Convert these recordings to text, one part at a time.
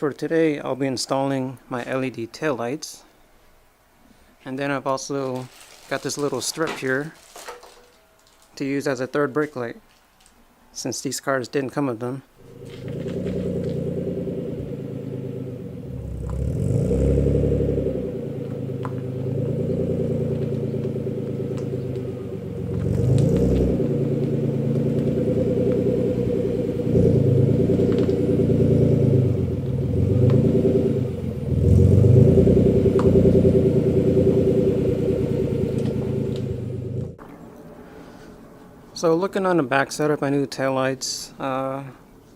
for today, I'll be installing my LED taillights. And then I've also got this little strip here to use as a third brake light, since these cars didn't come with them. So looking on the back side of my new taillights,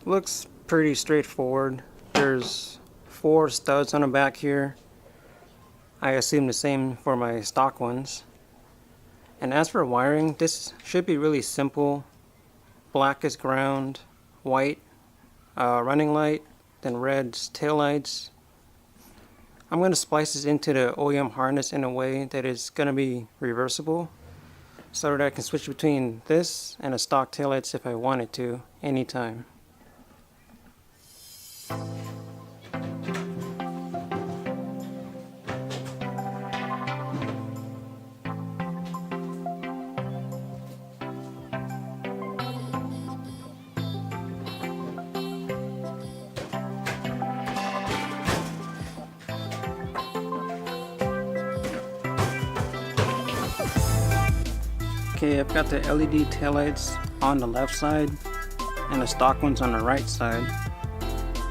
looks pretty straightforward. There's 4 studs on the back here. I assume the same for my stock ones. And as for wiring, this should be really simple. Black is ground, white running light, then red's taillights. I'm going to splice this into the OEM harness in a way that is going to be reversible, so that I can switch between this and a stock taillights if I wanted to, anytime. Okay, I've got the LED taillights on the left side and the stock ones on the right side.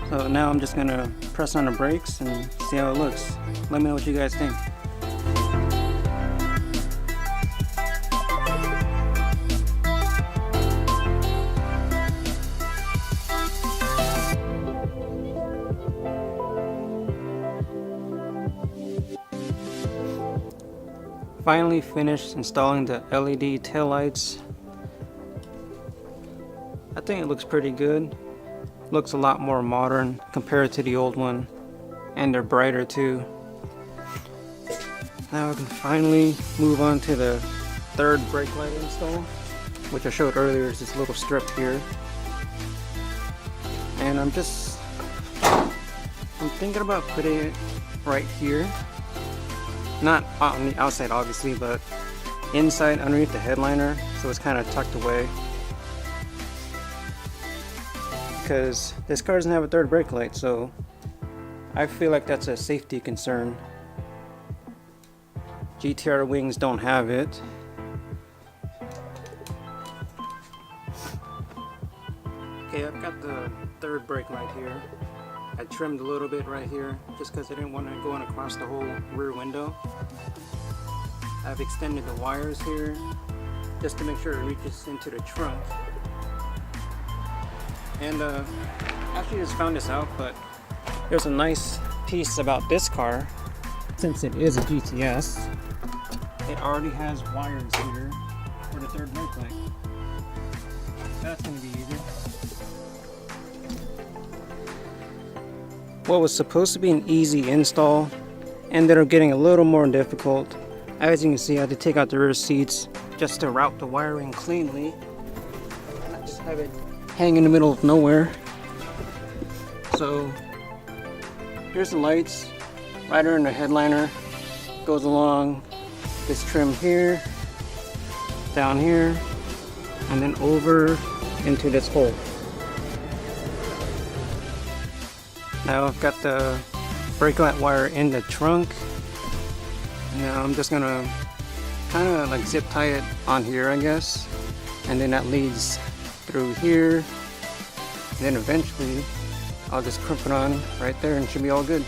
So now I'm just gonna press on the brakes and see how it looks. Let me know what you guys think. Finally finished installing the LED taillights. I think it looks pretty good. Looks a lot more modern compared to the old one, and they're brighter too. Now I can finally move on to the third brake light install, which I showed earlier is this little strip here. And I'm thinking about putting it right here. Not on the outside obviously, but inside underneath the headliner, so it's kind of tucked away. Because this car doesn't have a third brake light, so I feel like that's a safety concern. GTR wings don't have it. Okay, I've got the third brake light here. I trimmed a little bit right here just because I didn't want to go in across the whole rear window. I've extended the wires here just to make sure it reaches into the trunk. And actually just found this out, but there's a nice piece about this car. Since it is a GTS, it already has wires here for the third brake light. That's going to be easy. What was supposed to be an easy install ended up getting a little more difficult. As you can see, I had to take out the rear seats just to route the wiring cleanly. And I just have it hang in the middle of nowhere. So here's the lights. Right under the headliner goes along this trim here, down here, and then over into this hole. Now I've got the brake light wire in the trunk. Now I'm just gonna kind of like zip tie it on here, I guess, and then that leads through here. And then eventually I'll just crimp it on right there and it should be all good.